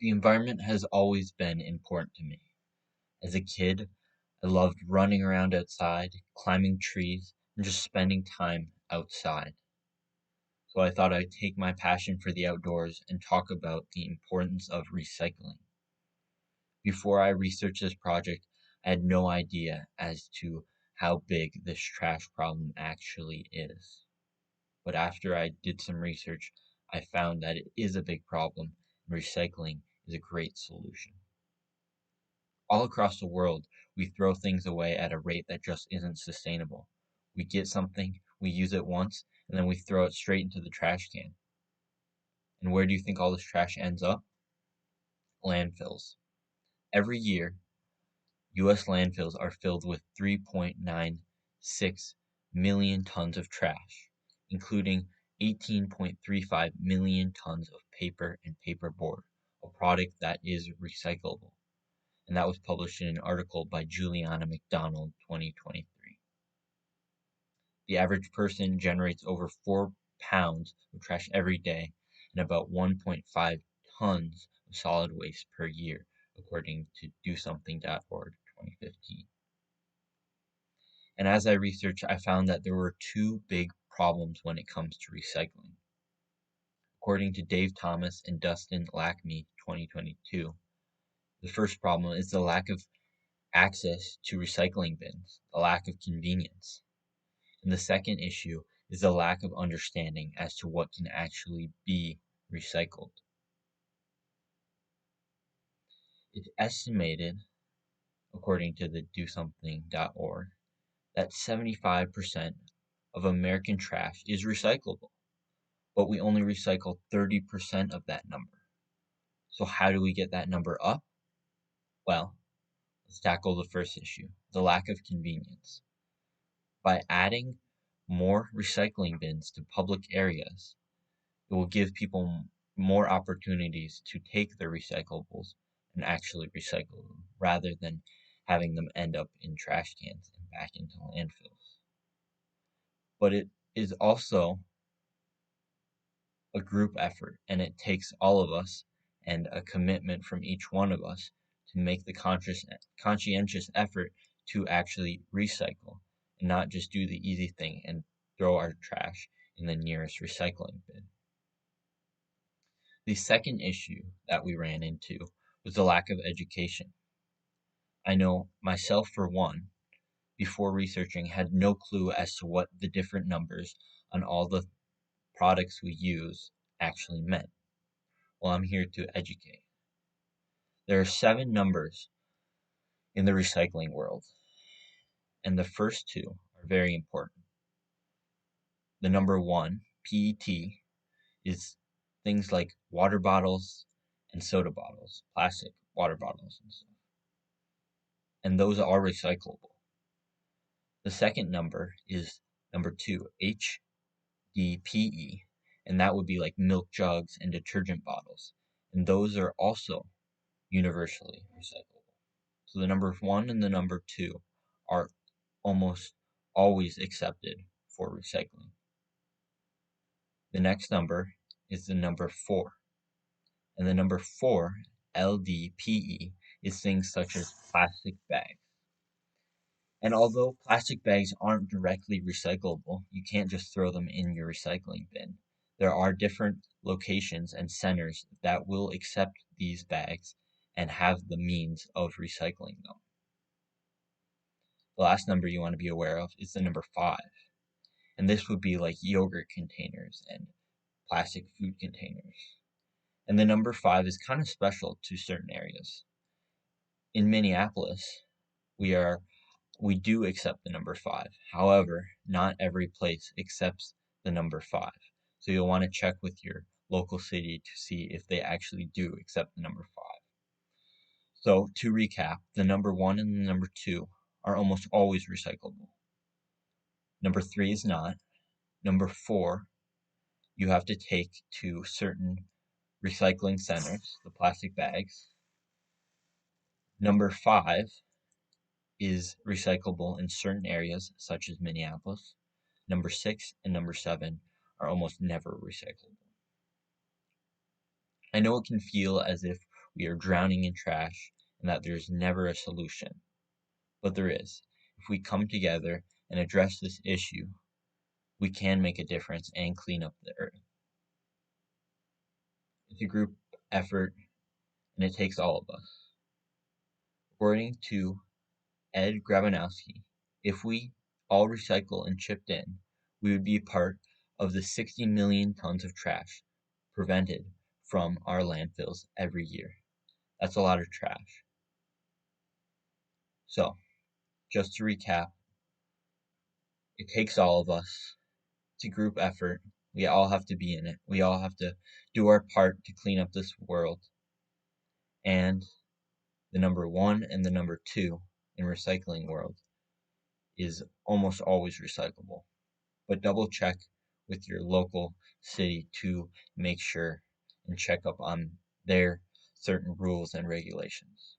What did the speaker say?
The environment has always been important to me. As a kid, I loved running around outside, climbing trees, and just spending time outside. So I thought I'd take my passion for the outdoors and talk about the importance of recycling. Before I researched this project, I had no idea as to how big this trash problem actually is. But after I did some research, I found that it is a big problem and recycling is a great solution. All across the world, we throw things away at a rate that just isn't sustainable. We get something, we use it once, and then we throw it straight into the trash can. And where do you think all this trash ends up? Landfills. Every year, U.S. landfills are filled with 3.96 million tons of trash, including 18.35 million tons of paper and paperboard, a product that is recyclable. And that was published in an article by Juliana McDonald, 2023. The average person generates over 4 pounds of trash every day and about 1.5 tons of solid waste per year, according to DoSomething.org 2015. And as I researched, I found that there were two big problems when it comes to recycling. According to Dave Thomas and Dustin Lackme, 2022, the first problem is the lack of access to recycling bins, the lack of convenience. And the second issue is the lack of understanding as to what can actually be recycled. It's estimated, according to the DoSomething.org, that 75% of American trash is recyclable, but we only recycle 30% of that number. So how do we get that number up? Well, let's tackle the first issue, the lack of convenience. By adding more recycling bins to public areas, it will give people more opportunities to take their recyclables and actually recycle them, rather than having them end up in trash cans and back into landfills. But it is also a group effort, and it takes all of us and a commitment from each one of us to make the conscientious effort to actually recycle and not just do the easy thing and throw our trash in the nearest recycling bin. The second issue that we ran into was the lack of education. I know myself, for one, before researching, had no clue as to what the different numbers on all the products we use actually meant. Well, I'm here to educate. There are 7 numbers in the recycling world, and the first two are very important. The number 1, PET, is things like water bottles and soda bottles, plastic water bottles and stuff. And those are recyclable. The second number is number 2, HDPE, and that would be like milk jugs and detergent bottles. And those are also universally recyclable. So the number 1 and the number 2 are almost always accepted for recycling. The next number is the number 4. And the number 4, LDPE, is things such as plastic bags. And although plastic bags aren't directly recyclable, you can't just throw them in your recycling bin. There are different locations and centers that will accept these bags and have the means of recycling them. The last number you want to be aware of is the number 5. And this would be like yogurt containers and plastic food containers. And the number 5 is kind of special to certain areas. In Minneapolis, we do accept the number 5. However, not every place accepts the number 5. So you'll want to check with your local city to see if they actually do accept the number 5. So to recap, the number 1 and the number 2 are almost always recyclable. Number 3 is not. Number 4, you have to take to certain recycling centers, the plastic bags. Number 5 is recyclable in certain areas, such as Minneapolis. Number 6 and number 7 are almost never recyclable. I know it can feel as if we are drowning in trash and that there's never a solution. But there is. If we come together and address this issue, we can make a difference and clean up the earth. It's a group effort and it takes all of us. According to Ed Grabanowski, if we all recycle and chipped in, we would be part of the 60 million tons of trash prevented from our landfills every year. That's a lot of trash. So, just to recap, it takes all of us. It's a group effort. We all have to be in it. We all have to do our part to clean up this world. And the number one and the number two in recycling world is almost always recyclable. But double check with your local city to make sure and check up on their certain rules and regulations.